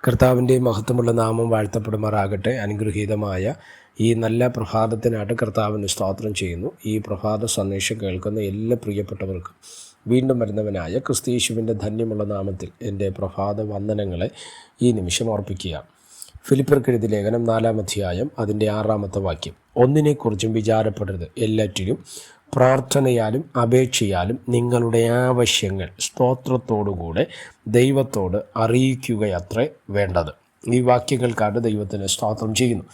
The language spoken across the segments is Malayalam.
കർത്താവിൻ്റെ മഹത്വമുള്ള നാമം വാഴ്ത്തപ്പെടുമാറാകട്ടെ. അനുഗ്രഹീതമായ ഈ നല്ല പ്രഭാതത്തിനായിട്ട് കർത്താവിന് സ്തോത്രം ചെയ്യുന്നു. ഈ പ്രഭാത സന്ദേശം കേൾക്കുന്ന എല്ലാ പ്രിയപ്പെട്ടവർക്കും വീണ്ടും വരുന്നവനായ ക്രിസ്തീശുവിൻ്റെ ധന്യമുള്ള നാമത്തിൽ എൻ്റെ പ്രഭാത വന്ദനങ്ങളെ ഈ നിമിഷം ഓർപ്പിക്കുക. ഫിലിപ്പിയർക്കെഴുതിയ ലേഖനം 4-ാം അധ്യായം അതിൻ്റെ 6-ാമത്തെ വാക്യം. ഒന്നിനെക്കുറിച്ചും വിചാരപ്പെടരുത്, എല്ലാറ്റിലും പ്രാർത്ഥനയാലും അപേക്ഷയാലും നിങ്ങളുടെ ആവശ്യങ്ങൾ സ്തോത്രത്തോടുകൂടെ ദൈവത്തോട് അറിയിക്കുകയത്രേ വേണ്ടത്. ഈ വാക്യങ്ങൾക്കാണ് ദൈവത്തിന് സ്തോത്രം ചെയ്യുന്നു.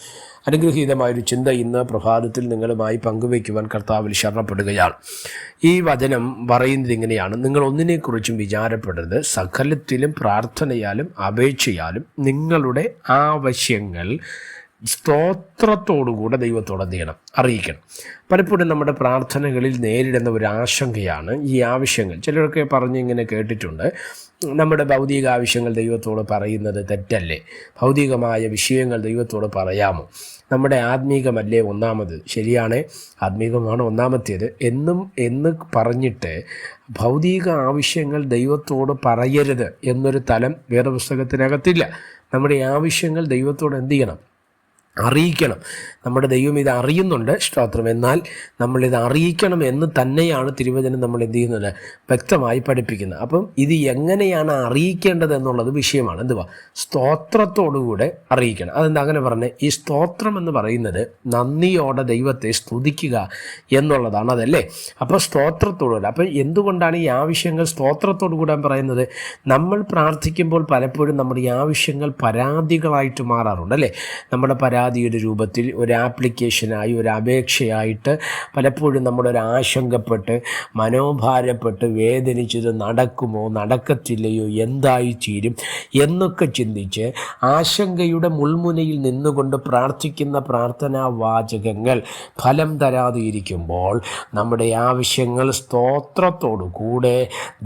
അനുഗ്രഹീതമായൊരു ചിന്ത ഇന്ന് പ്രഭാതത്തിൽ നിങ്ങളുമായി പങ്കുവയ്ക്കുവാൻ കർത്താവിൽ ശരണപ്പെടുകയാണ്. ഈ വചനം പറയുന്നത് ഇങ്ങനെയാണ്: നിങ്ങൾ ഒന്നിനെക്കുറിച്ചും വിചാരപ്പെടരുത്, സകലത്തിലും പ്രാർത്ഥനയാലും അപേക്ഷയാലും നിങ്ങളുടെ ആവശ്യങ്ങൾ സ്തോത്രത്തോടുകൂടെ ദൈവത്തോട് എന്ത് ചെയ്യണം? അറിയിക്കണം. പലപ്പോഴും നമ്മുടെ പ്രാർത്ഥനകളിൽ നേരിടുന്ന ഒരു ആശങ്കയാണ് ഈ ആവശ്യങ്ങൾ. ചിലരൊക്കെ ഇങ്ങനെ കേട്ടിട്ടുണ്ട്, നമ്മുടെ ഭൗതിക ആവശ്യങ്ങൾ ദൈവത്തോട് പറയുന്നത് തെറ്റല്ലേ? ഭൗതികമായ വിഷയങ്ങൾ ദൈവത്തോട് പറയാമോ? നമ്മുടെ ആത്മീകമല്ലേ ഒന്നാമത്? ശരിയാണ്, ആത്മീകമാണ് ഒന്നാമത്തേത് എന്ന് പറഞ്ഞിട്ട് ഭൗതിക ആവശ്യങ്ങൾ ദൈവത്തോട് പറയരുത് എന്നൊരു തലം വേറെ പുസ്തകത്തിനകത്തില്ല. നമ്മുടെ ആവശ്യങ്ങൾ ദൈവത്തോട് എന്ത് ചെയ്യണം? അറിയിക്കണം. നമ്മുടെ ദൈവം ഇത് അറിയുന്നുണ്ട്, സ്തോത്രം. എന്നാൽ നമ്മളിത് അറിയിക്കണം എന്ന് തന്നെയാണ് തിരുവചനം നമ്മൾ എന്ത് ചെയ്യുന്നത്? വ്യക്തമായി പഠിപ്പിക്കുന്നത്. അപ്പം ഇത് എങ്ങനെയാണ് അറിയിക്കേണ്ടത് എന്നുള്ളത് വിഷയമാണ്. എന്തുവാ? സ്തോത്രത്തോടുകൂടെ അറിയിക്കണം. അതെന്താ അങ്ങനെ പറഞ്ഞത്? ഈ സ്തോത്രം എന്ന് പറയുന്നത് നന്ദിയോടെ ദൈവത്തെ സ്തുതിക്കുക എന്നുള്ളതാണ്, അതല്ലേ? അപ്പോൾ സ്തോത്രത്തോടുകൂടെ. അപ്പം എന്തുകൊണ്ടാണ് ഈ ആവശ്യങ്ങൾ സ്തോത്രത്തോടു കൂടെ പറയുന്നത്? നമ്മൾ പ്രാർത്ഥിക്കുമ്പോൾ പലപ്പോഴും നമ്മുടെ ഈ ആവശ്യങ്ങൾ പരാതികളായിട്ട് മാറാറുണ്ട്, അല്ലേ? നമ്മുടെ പരാതിയുടെ രൂപത്തിൽ ഒരു ആപ്ലിക്കേഷനായി, ഒരു അപേക്ഷയായിട്ട് പലപ്പോഴും നമ്മളൊരു ആശങ്കപ്പെട്ട് മനോഭാരപ്പെട്ട് വേദനിച്ചത് നടക്കുമോ നടക്കത്തില്ലയോ, എന്തായി തീരും എന്നൊക്കെ ചിന്തിച്ച് ആശങ്കയുടെ മുൾമുനയിൽ നിന്നുകൊണ്ട് പ്രാർത്ഥിക്കുന്ന പ്രാർത്ഥനാ വാചകങ്ങൾ ഫലം തരാതെ ഇരിക്കുമ്പോൾ നമ്മുടെ ആവശ്യങ്ങൾ സ്തോത്രത്തോടു കൂടെ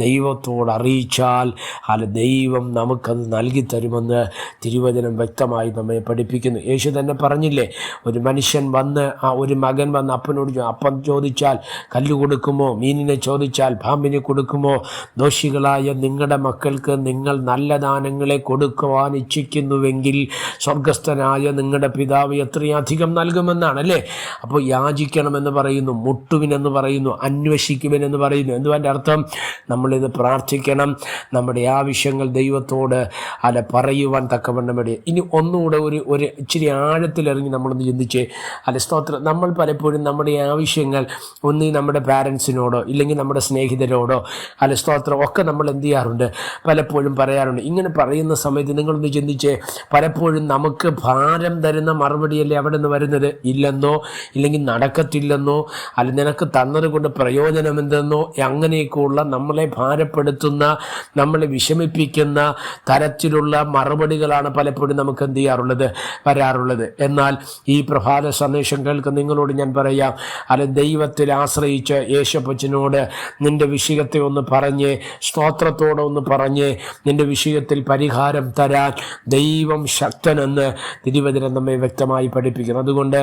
ദൈവത്തോട് അറിയിച്ചാൽ ദൈവം നമുക്കത് നൽകി തരുമെന്ന് തിരുവചനം വ്യക്തമായി നമ്മെ പഠിപ്പിക്കുന്നു. യേശു തന്നെ പറഞ്ഞില്ലേ, ഒരു മനുഷ്യൻ വന്ന് ഒരു മകൻ വന്ന് അപ്പനോട് അപ്പം ചോദിച്ചാൽ കല്ല് കൊടുക്കുമോ? മീനിനെ ചോദിച്ചാൽ പാമ്പിനെ കൊടുക്കുമോ? ദോഷികളായ നിങ്ങളുടെ മക്കൾക്ക് നിങ്ങൾ നല്ല ദാനങ്ങളെ കൊടുക്കുവാൻ ഇച്ഛിക്കുന്നുവെങ്കിൽ സ്വർഗസ്ഥനായ നിങ്ങളുടെ പിതാവ് എത്രയധികം നൽകുമെന്നാണ്, അല്ലേ? അപ്പോൾ യാചിക്കണമെന്ന് പറയുന്നു, മുട്ടുവിനെന്ന് പറയുന്നു, അന്വേഷിക്കുവിനെന്ന് പറയുന്നു. എന്തുവാൻ്റെ അർത്ഥം? നമ്മളിത് പ്രാർത്ഥിക്കണം, നമ്മുടെ ആവശ്യങ്ങൾ ദൈവത്തോട് പറയുവാൻ തക്കവണ്ണം വേണ്ടി. ഇനി ഒന്നുകൂടെ ഒരു ഇച്ചിരി ആഴത്തിലിറങ്ങി നമ്മളൊന്ന് ചിന്തിച്ചേ. സ്തോത്രം. നമ്മൾ പലപ്പോഴും നമ്മുടെ ആവശ്യങ്ങൾ ഒന്നീ നമ്മുടെ പാരൻസിനോടോ ഇല്ലെങ്കിൽ നമ്മുടെ സ്നേഹിതരോടോ സ്തോത്രം ഒക്കെ നമ്മൾ എന്ത് ചെയ്യാറുണ്ട്? പലപ്പോഴും പറയാറുണ്ട്. ഇങ്ങനെ പറയുന്ന സമയത്ത് നിങ്ങളൊന്ന് ചിന്തിച്ചേ, പലപ്പോഴും നമുക്ക് ഭാരം തരുന്ന മറുപടിയല്ലേ അവിടെ നിന്ന് വരുന്നത്? ഇല്ലെന്നോ, ഇല്ലെങ്കിൽ നടക്കത്തില്ലെന്നോ, നിനക്ക് തന്നത് കൊണ്ട് പ്രയോജനം എന്തെന്നോ, അങ്ങനെയൊക്കെയുള്ള നമ്മളെ ഭാരപ്പെടുത്തുന്ന, നമ്മളെ വിഷമിപ്പിക്കുന്ന തരത്തിലുള്ള മറുപടികളാണ് പലപ്പോഴും നമുക്ക് എന്ത് ചെയ്യാറുള്ളത്? വരാറുള്ളത്. എന്നാൽ ഈ പ്രഭാത സന്ദേശം കേൾക്കുന്ന നിങ്ങളോട് ഞാൻ പറയാം, ദൈവത്തിൽ ആശ്രയിച്ച് യേശപ്പച്ചനോട് നിൻ്റെ വിഷയത്തെ ഒന്ന് പറഞ്ഞ്, സ്തോത്രത്തോടെ ഒന്ന് പറഞ്ഞ്, നിൻ്റെ വിഷയത്തിൽ പരിഹാരം തരാൻ ദൈവം ശക്തനെന്ന് തിരുവചനം നമ്മെ വ്യക്തമായി പഠിപ്പിക്കുന്നു. അതുകൊണ്ട്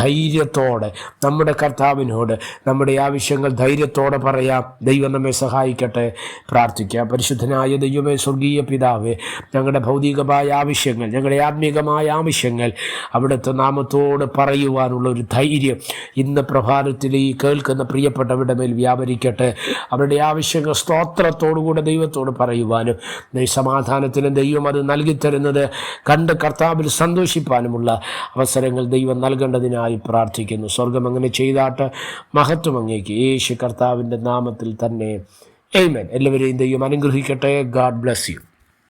ധൈര്യത്തോടെ നമ്മുടെ കർത്താവിനോട് നമ്മുടെ ആവശ്യങ്ങൾ ധൈര്യത്തോടെ പറയാം. ദൈവം നമ്മെ സഹായിക്കട്ടെ. പ്രാർത്ഥിക്കാം. പരിശുദ്ധനായ ദൈവമേ, സ്വർഗീയ പിതാവേ, ഞങ്ങളുടെ ഭൗതികമായ ആവശ്യങ്ങൾ, ഞങ്ങളുടെ ആത്മീകമായ ആവശ്യങ്ങൾ അവിടുത്തെ നാമത്തോട് പറയുവാനുള്ള ഒരു ധൈര്യം ഇന്ന് പ്രഭാതത്തിൽ ഈ കേൾക്കുന്ന പ്രിയപ്പെട്ടവരുടെ മേൽ വ്യാപരിക്കട്ടെ. അവരുടെ ആവശ്യങ്ങൾ സ്തോത്രത്തോടുകൂടെ ദൈവത്തോട് പറയുവാനും സമാധാനത്തിനും ദൈവം അത് നൽകിത്തരുന്നത് കണ്ട് കർത്താവിൽ സന്തോഷിപ്പാനുമുള്ള അവസരങ്ങൾ ദൈവം നൽകേണ്ടതിനായി പ്രാർത്ഥിക്കുന്നു. സ്വർഗം അങ്ങനെ ചെയ്താട്ട് മഹത്വം അങ്ങേക്ക് യേശു കർത്താവിൻ്റെ നാമത്തിൽ തന്നെ. ആമേൻ. എല്ലാവരെയും ദൈവം അനുഗ്രഹിക്കട്ടെ. God bless you.